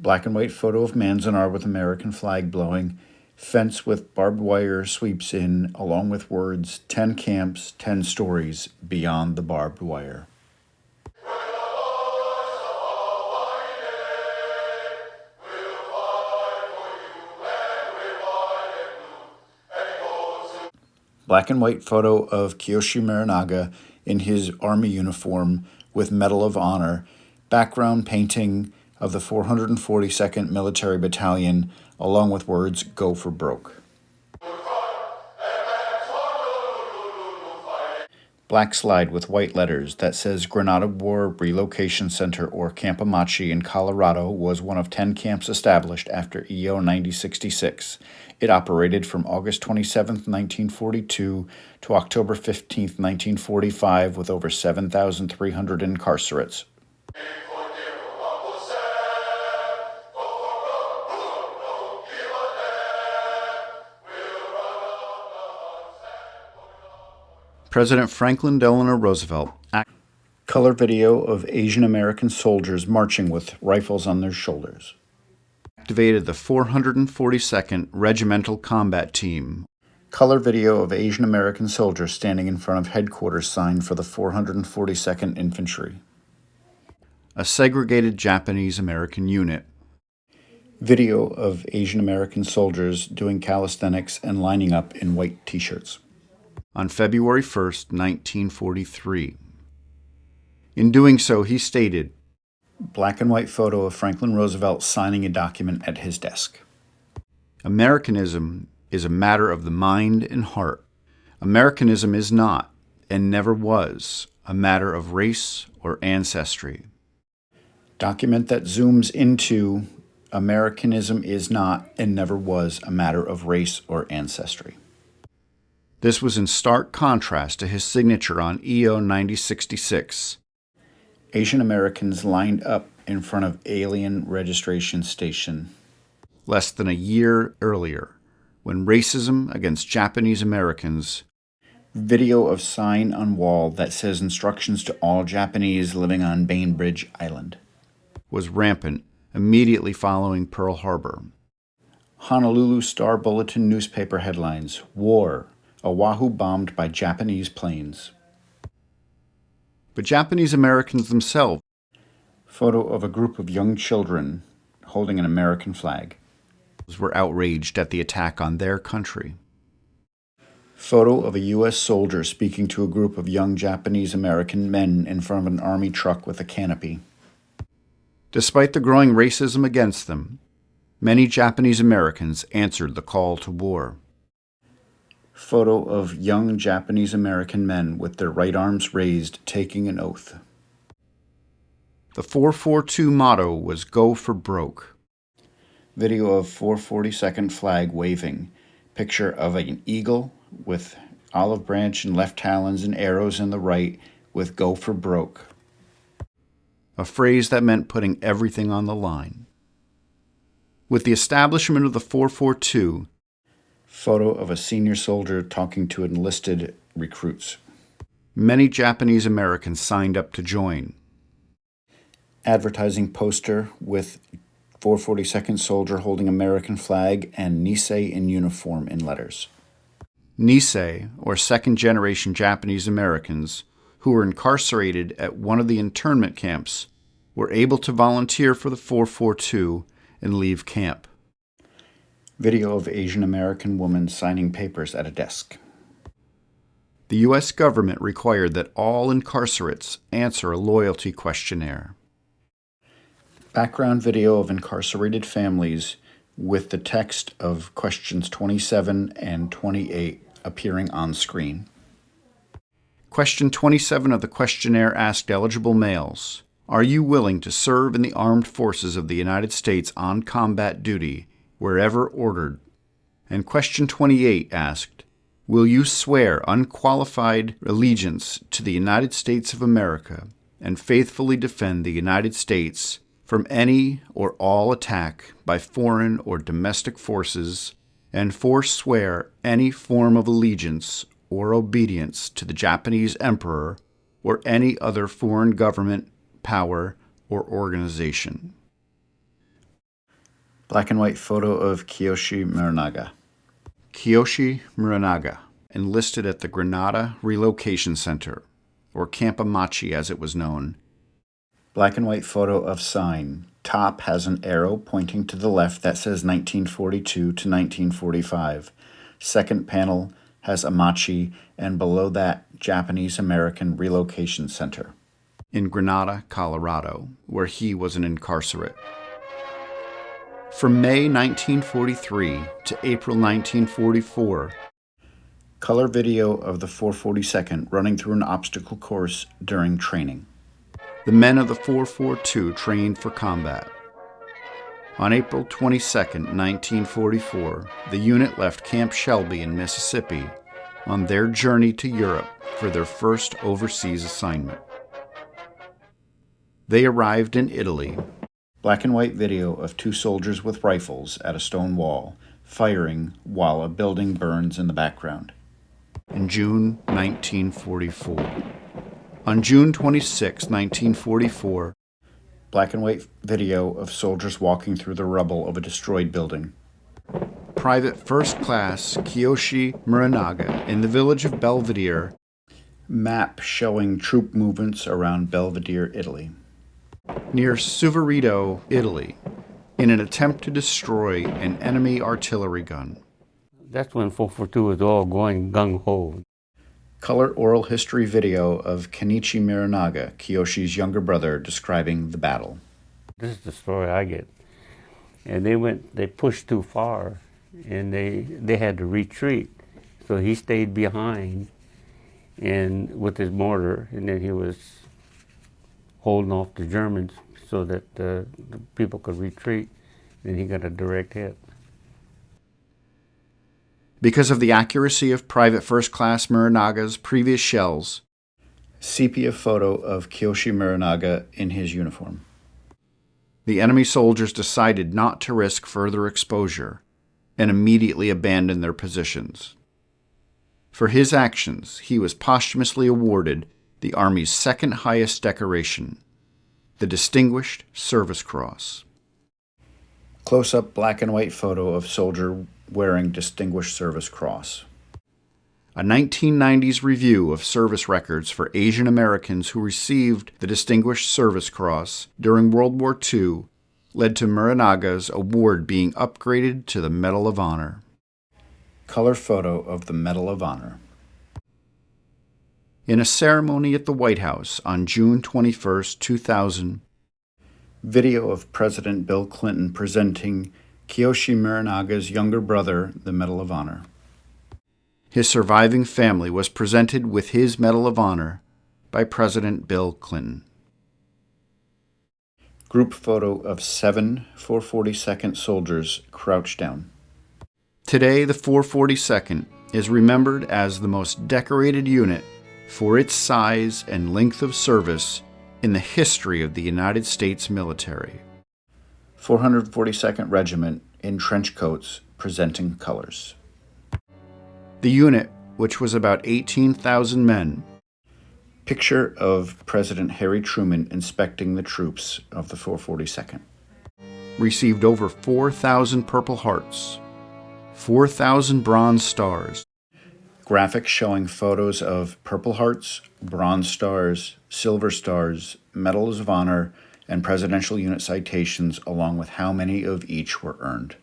Black and white photo of Manzanar with American flag blowing. Fence with barbed wire sweeps in, along with words, 10 camps, 10 stories beyond the barbed wire. Black and white photo of Kiyoshi Muranaga in his army uniform with Medal of Honor. Background painting of the 442nd Military Battalion, along with words, "Go for broke." Black slide with white letters that says Granada Relocation Center or Camp Amache in Colorado was one of 10 camps established after EO 9066. It operated from August 27, 1942 to October 15, 1945 with over 7,300 incarcerates. President Franklin Delano Roosevelt. Color video of Asian American soldiers marching with rifles on their shoulders. Activated the 442nd Regimental Combat Team. Color video of Asian American soldiers standing in front of headquarters sign for the 442nd Infantry. A segregated Japanese American unit. Video of Asian American soldiers doing calisthenics and lining up in white t-shirts. On February 1st, 1943. In doing so, he stated, black and white photo of Franklin Roosevelt signing a document at his desk. Americanism is a matter of the mind and heart. Americanism is not, and never was, a matter of race or ancestry. Document that zooms into Americanism is not, and never was, a matter of race or ancestry. This was in stark contrast to his signature on EO 9066. Asian Americans lined up in front of Alien Registration Station less than a year earlier, when racism against Japanese Americans. Video of sign on wall that says instructions to all Japanese living on Bainbridge Island was rampant immediately following Pearl Harbor. Honolulu Star Bulletin newspaper headlines, War, Oahu bombed by Japanese planes. But Japanese Americans themselves. Photo of a group of young children holding an American flag. Were outraged at the attack on their country. Photo of a U.S. soldier speaking to a group of young Japanese American men in front of an army truck with a canopy. Despite the growing racism against them, many Japanese Americans answered the call to war. Photo of young Japanese American men with their right arms raised, taking an oath. The 442 motto was "Go for broke." Video of 442nd flag waving. Picture of an eagle with olive branch and left talons and arrows in the right with "Go for broke." A phrase that meant putting everything on the line. With the establishment of the 442, photo of a senior soldier talking to enlisted recruits. Many Japanese Americans signed up to join. Advertising poster with 442nd soldier holding American flag and Nisei in uniform in letters. Nisei, or second-generation Japanese Americans, who were incarcerated at one of the internment camps, were able to volunteer for the 442 and leave camp. Video of Asian American woman signing papers at a desk. The U.S. government required that all incarcerates answer a loyalty questionnaire. Background video of incarcerated families with the text of questions 27 and 28 appearing on screen. Question 27 of the questionnaire asked eligible males, "Are you willing to serve in the armed forces of the United States on combat duty, wherever ordered?" And question 28 asked, "Will you swear unqualified allegiance to the United States of America and faithfully defend the United States from any or all attack by foreign or domestic forces, and forswear any form of allegiance or obedience to the Japanese Emperor or any other foreign government, power, or organization?" Black and white photo of Kiyoshi Muranaga. Kiyoshi Muranaga, enlisted at the Granada Relocation Center, or Camp Amache as it was known. Black and white photo of sign. Top has an arrow pointing to the left that says 1942 to 1945. Second panel has Amache, and below that, Japanese-American Relocation Center in Granada, Colorado, where he was an incarcerate. From May 1943 to April 1944, color video of the 442nd running through an obstacle course during training. The men of the 442 trained for combat. On April 22, 1944, the unit left Camp Shelby in Mississippi on their journey to Europe for their first overseas assignment. They arrived in Italy. Black and white video of two soldiers with rifles at a stone wall, firing while a building burns in the background. In June 1944. On June 26, 1944, black and white video of soldiers walking through the rubble of a destroyed building. Private First Class Kiyoshi Muranaga in the village of Belvedere. Map showing troop movements around Belvedere, Italy. Near Suvereto, Italy, in an attempt to destroy an enemy artillery gun. That's when 442 was all going gung-ho. Color oral history video of Kenichi Muranaga, Kiyoshi's younger brother, describing the battle. This is the story I get. And they pushed too far, and they had to retreat. So he stayed behind and with his mortar, and then he was holding off the Germans so that the people could retreat. Then he got a direct hit. Because of the accuracy of Private First Class Muranaga's previous shells, sepia photo of Kiyoshi Muranaga in his uniform. The enemy soldiers decided not to risk further exposure and immediately abandoned their positions. For his actions, he was posthumously awarded the Army's second highest decoration, the Distinguished Service Cross. Close-up black and white photo of soldier wearing Distinguished Service Cross. A 1990s review of service records for Asian Americans who received the Distinguished Service Cross during World War II led to Muranaga's award being upgraded to the Medal of Honor. Color photo of the Medal of Honor. In a ceremony at the White House on June 21, 2000, video of President Bill Clinton presenting Kiyoshi Muranaga's younger brother the Medal of Honor. His surviving family was presented with his Medal of Honor by President Bill Clinton. Group photo of 7 442nd soldiers crouched down. Today, the 442nd is remembered as the most decorated unit for its size and length of service in the history of the United States military. 442nd Regiment in trench coats presenting colors. The unit, which was about 18,000 men, picture of President Harry Truman inspecting the troops of the 442nd, received over 4,000 Purple Hearts, 4,000 Bronze Stars, graphics showing photos of Purple Hearts, Bronze Stars, Silver Stars, Medals of Honor, and Presidential Unit citations, along with how many of each were earned.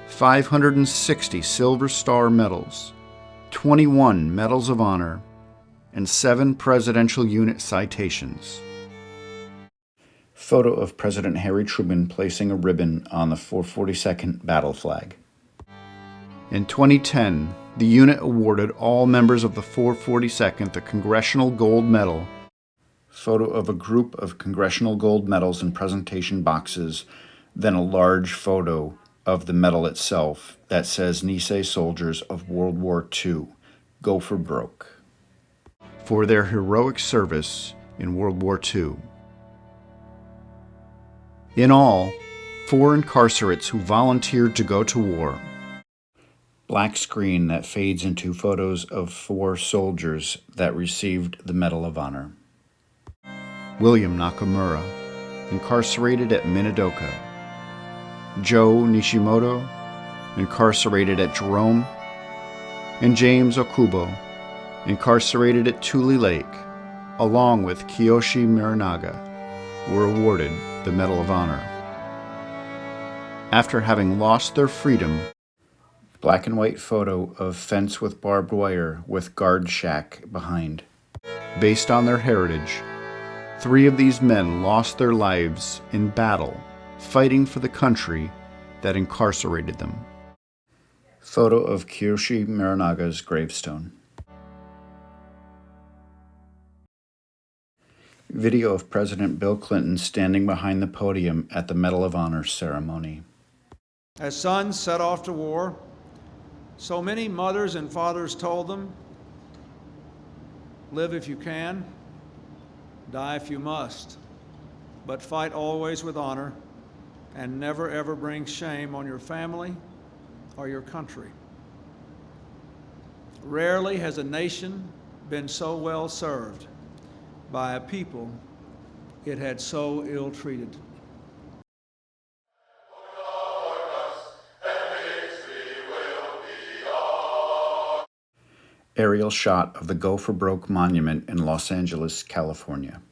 560 Silver Star medals, 21 Medals of Honor, and 7 Presidential Unit citations. Photo of President Harry Truman placing a ribbon on the 442nd battle flag. In 2010, the unit awarded all members of the 442nd the Congressional Gold Medal. Photo of a group of Congressional Gold Medals in presentation boxes, then a large photo of the medal itself that says Nisei Soldiers of World War II, go for broke, for their heroic service in World War II. In all, 4 incarcerates who volunteered to go to war. Black screen that fades into photos of 4 soldiers that received the Medal of Honor. William Nakamura, incarcerated at Minidoka. Joe Nishimoto, incarcerated at Jerome, and James Okubo, incarcerated at Tule Lake, along with Kiyoshi Muranaga, were awarded the Medal of Honor. After having lost their freedom, black and white photo of fence with barbed wire with guard shack behind. Based on their heritage, 3 of these men lost their lives in battle, fighting for the country that incarcerated them. Photo of Kiyoshi Muranaga's gravestone. Video of President Bill Clinton standing behind the podium at the Medal of Honor ceremony. As sons set off to war, so many mothers and fathers told them, live if you can, die if you must, but fight always with honor and never ever bring shame on your family or your country. Rarely has a nation been so well served by a people it had so ill-treated. Aerial shot of the Go for Broke Monument in Los Angeles, California.